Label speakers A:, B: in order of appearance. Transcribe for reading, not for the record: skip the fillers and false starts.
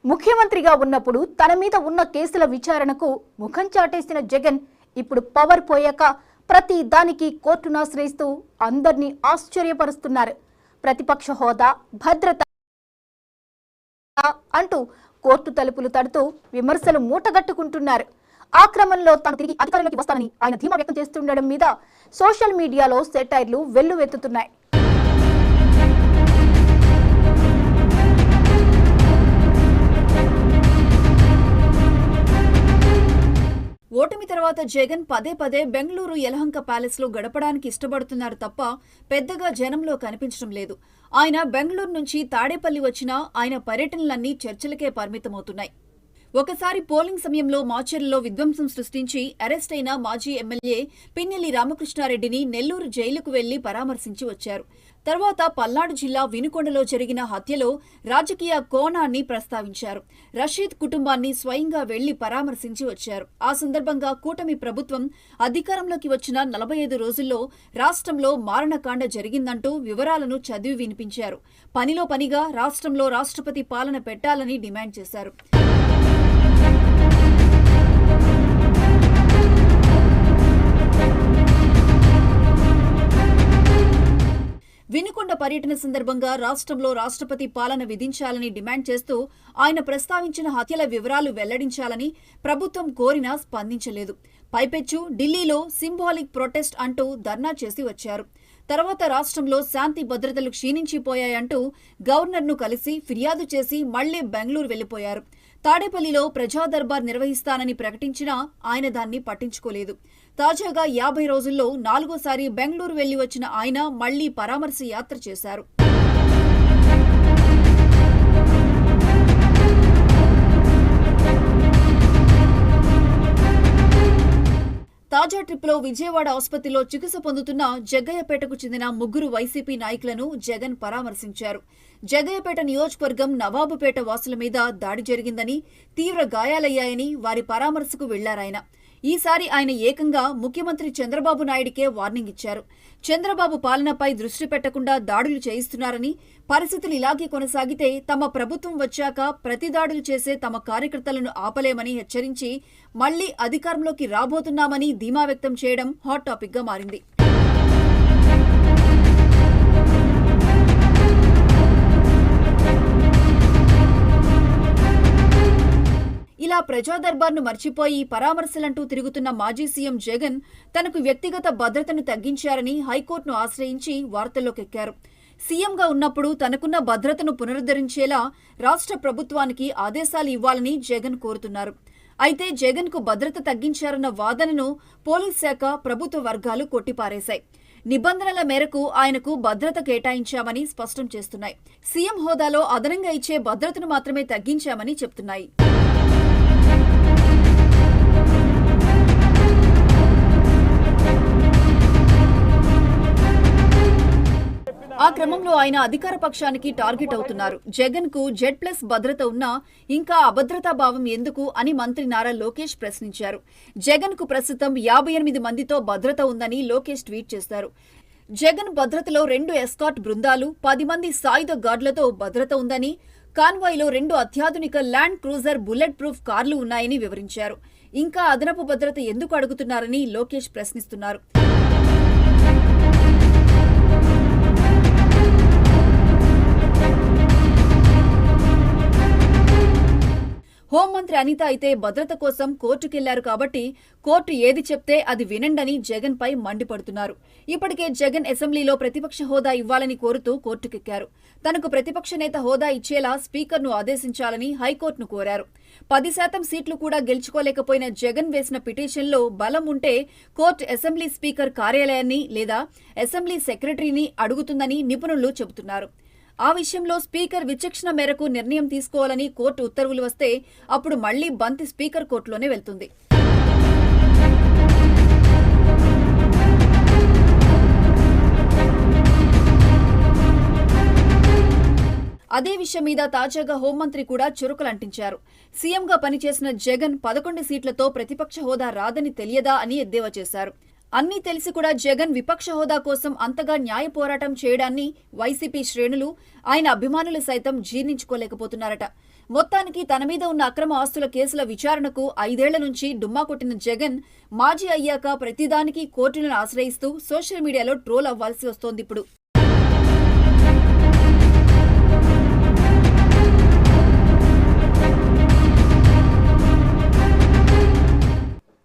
A: ముఖ్యమంత్రిగా ఉన్నప్పుడు తన మీద ఉన్న కేసుల విచారణకు ముఖం చాటేసిన జగన్ ఇప్పుడు పవర్ పోయాక ప్రతి దానికి కోర్టును ఆశ్రయిస్తూ అందర్నీ ఆశ్చర్యపరుస్తున్నారు. ప్రతిపక్ష హోదా, భద్రత అంటూ కోర్టు తలుపులు తడుతూ విమర్శలు మూటగట్టుకుంటున్నారు. ఆ క్రమంలో తాను తిరిగి అధికారంలోకి వస్తానని ఆయన ధీమా వ్యక్తం చేస్తుండడం మీద సోషల్ మీడియాలో సెటైర్లు వెల్లువెత్తుతున్నాయి.
B: ఓటమి తర్వాత జగన్ పదే పదే బెంగళూరు యలహంక ప్యాలెస్ లో గడపడానికి ఇష్టపడుతున్నారు తప్ప పెద్దగా జనంలో కనిపించడం లేదు. ఆయన బెంగళూరు నుంచి తాడేపల్లి వచ్చినా ఆయన పర్యటనలన్నీ చర్చలకే పరిమితమవుతున్నాయి. ఒకసారి పోలింగ్ సమయంలో మాచర్లలో విధ్వంసం సృష్టించి అరెస్ట్ అయిన మాజీ ఎమ్మెల్యే పిన్నెల్లి రామకృష్ణారెడ్డిని నెల్లూరు జైలుకు వెళ్లి పరామర్శించి వచ్చారు. తర్వాత పల్నాడు జిల్లా వినుకొండలో జరిగిన హత్యలో రాజకీయ కోణాన్ని ప్రస్తావించారు. రషీద్ కుటుంబాన్ని స్వయంగా వెళ్లి పరామర్శించి వచ్చారు. ఆ సందర్భంగా కూటమి ప్రభుత్వం అధికారంలోకి వచ్చిన 45 రోజుల్లో రాష్ట్రంలో మారణకాండ జరిగిందంటూ వివరాలను చదివి వినిపించారు. పనిలో పనిగా రాష్ట్రంలో రాష్ట్రపతి పాలన పెట్టాలని డిమాండ్ చేశారు. వినుకొండ పర్యటన సందర్భంగా రాష్ట్రంలో రాష్ట్రపతి పాలన విధించాలని డిమాండ్ చేస్తూ ఆయన ప్రస్తావించిన హత్యల వివరాలు వెల్లడించాలని ప్రభుత్వం కోరినా స్పందించలేదు. పైపెచ్చు ఢిల్లీలో సింబాలిక్ ప్రొటెస్ట్ అంటూ ధర్నా చేసి వచ్చారు. తర్వాత రాష్ట్రంలో శాంతి భద్రతలు క్షీణించిపోయాయంటూ గవర్నర్ను కలిసి ఫిర్యాదు చేసి మళ్లీ బెంగళూరు వెళ్లిపోయారు. తాడేపల్లిలో ప్రజా దర్బార్ నిర్వహిస్తానని ప్రకటించినా ఆయన దాన్ని పట్టించుకోలేదు. తాజాగా 50 రోజుల్లో 4వసారి బెంగళూరు వెళ్లి వచ్చిన ఆయన మళ్లీ పరామర్శ యాత్ర చేశారు. తాజా ట్రిప్లో విజయవాడ ఆసుపత్రిలో చికిత్స పొందుతున్న జగ్గయ్యపేటకు చెందిన 3 వైసీపీ నాయకులను జగన్ పరామర్శించారు. జగ్గయ్యపేట నియోజకవర్గం నవాబుపేట వాసుల మీద దాడి జరిగిందని, తీవ్ర గాయాలయ్యాయని వారి పరామర్శకు వెళ్లారాయన. ఈసారి ఆయన ఏకంగా ముఖ్యమంత్రి చంద్రబాబు నాయుడికే వార్నింగ్ ఇచ్చారు. చంద్రబాబు పాలనపై దృష్టి పెట్టకుండా దాడులు చేయిస్తున్నారని, పరిస్థితులు ఇలాగే కొనసాగితే తమ ప్రభుత్వం వచ్చాక ప్రతి దాడులు చేసే తమ కార్యకర్తలను ఆపలేమని హెచ్చరించి మళ్లీ అధికారంలోకి రాబోతున్నామని ధీమా వ్యక్తం చేయడం హాట్ టాపిక్ గా మారింది. ఇలా ప్రజా దర్బార్ను మర్చిపోయి పరామర్శలంటూ తిరుగుతున్న మాజీ సీఎం జగన్ తనకు వ్యక్తిగత భద్రతను తగ్గించారని హైకోర్టును ఆశ్రయించి వార్తల్లోకెక్కారు. సీఎంగా ఉన్నప్పుడు తనకున్న భద్రతను పునరుద్ధరించేలా రాష్ట్ర ప్రభుత్వానికి ఆదేశాలు ఇవ్వాలని జగన్ కోరుతున్నారు. అయితే జగన్కు భద్రత తగ్గించారన్న వాదనను పోలీస్ శాఖ, ప్రభుత్వ వర్గాలు కొట్టిపారేశాయి. నిబంధనల మేరకు ఆయనకు భద్రత కేటాయించామని స్పష్టం చేస్తున్నాయి. సీఎం హోదాలో అదనంగా ఇచ్చే భద్రతను మాత్రమే తగ్గించామని చెప్తున్నాయి. ఆ క్రమంలో ఆయన అధికార పక్షానికి టార్గెట్ అవుతున్నారు. జగన్ కు Z+ భద్రత ఉన్నా ఇంకా అభద్రతా భావం ఎందుకు అని మంత్రి నారా లోకేష్ ప్రశ్నించారు. జగన్ కు ప్రస్తుతం 58 మందితో భద్రత ఉందని లోకేష్ ట్వీట్ చేశారు. జగన్ భద్రతలో 2 ఎస్కార్ట్ బృందాలు, 10 మంది సాయుధ గార్డులతో భద్రత ఉందని, కాన్వాయ్లో 2 అత్యాధునిక ల్యాండ్ క్రూజర్ బుల్లెట్ ప్రూఫ్ కార్లు ఉన్నాయని వివరించారు. ఇంకా అదనపు భద్రత ఎందుకు అడుగుతున్నారని లోకేష్ ప్రశ్నిస్తున్నారు. హోంమంత్రి అనిత అయితే భద్రత కోసం కోర్టుకెళ్లారు కాబట్టి కోర్టు ఏది చెప్తే అది వినండని జగన్ పై మండిపడుతున్నారు. ఇప్పటికే జగన్ అసెంబ్లీలో ప్రతిపక్ష హోదా ఇవ్వాలని కోరుతూ కోర్టుకెక్కారు. తనకు ప్రతిపక్ష నేత హోదా ఇచ్చేలా స్పీకర్ను ఆదేశించాలని హైకోర్టును కోరారు. 10% సీట్లు కూడా గెలుచుకోలేకపోయిన జగన్ వేసిన పిటిషన్లో బలం ఉంటే కోర్టు అసెంబ్లీ స్పీకర్ కార్యాలయాన్ని లేదా అసెంబ్లీ సెక్రటరీని అడుగుతుందని నిపుణులు చెబుతున్నారు. ఆ విషయంలో స్పీకర్ విచక్షణ మేరకు నిర్ణయం తీసుకోవాలని కోర్టు ఉత్తర్వులు వస్తే అప్పుడు మళ్లీ బంతి స్పీకర్ కోర్టులోనే వెళ్తుంది. అదే విషయం మీద తాజాగా హోంమంత్రి కూడా చురుకులంటించారు. సీఎంగా పనిచేసిన జగన్ 11 సీట్లతో ప్రతిపక్ష హోదా రాదని తెలియదా అని ఎద్దేవా చేశారు. అన్నీ తెలిసి కూడా జగన్ విపక్ష హోదా కోసం అంతగా న్యాయ పోరాటం చేయడాన్ని వైసీపీ శ్రేణులు, ఆయన అభిమానులు సైతం జీర్ణించుకోలేకపోతున్నారట. మొత్తానికి తన మీద ఉన్న అక్రమ ఆస్తుల కేసుల విచారణకు 5 ఏళ్ల నుంచి డుమ్మా కొట్టిన జగన్ మాజీ అయ్యాక ప్రతిదానికి కోర్టులను ఆశ్రయిస్తూ సోషల్ మీడియాలో ట్రోల్ అవ్వాల్సి వస్తోందిప్పుడు.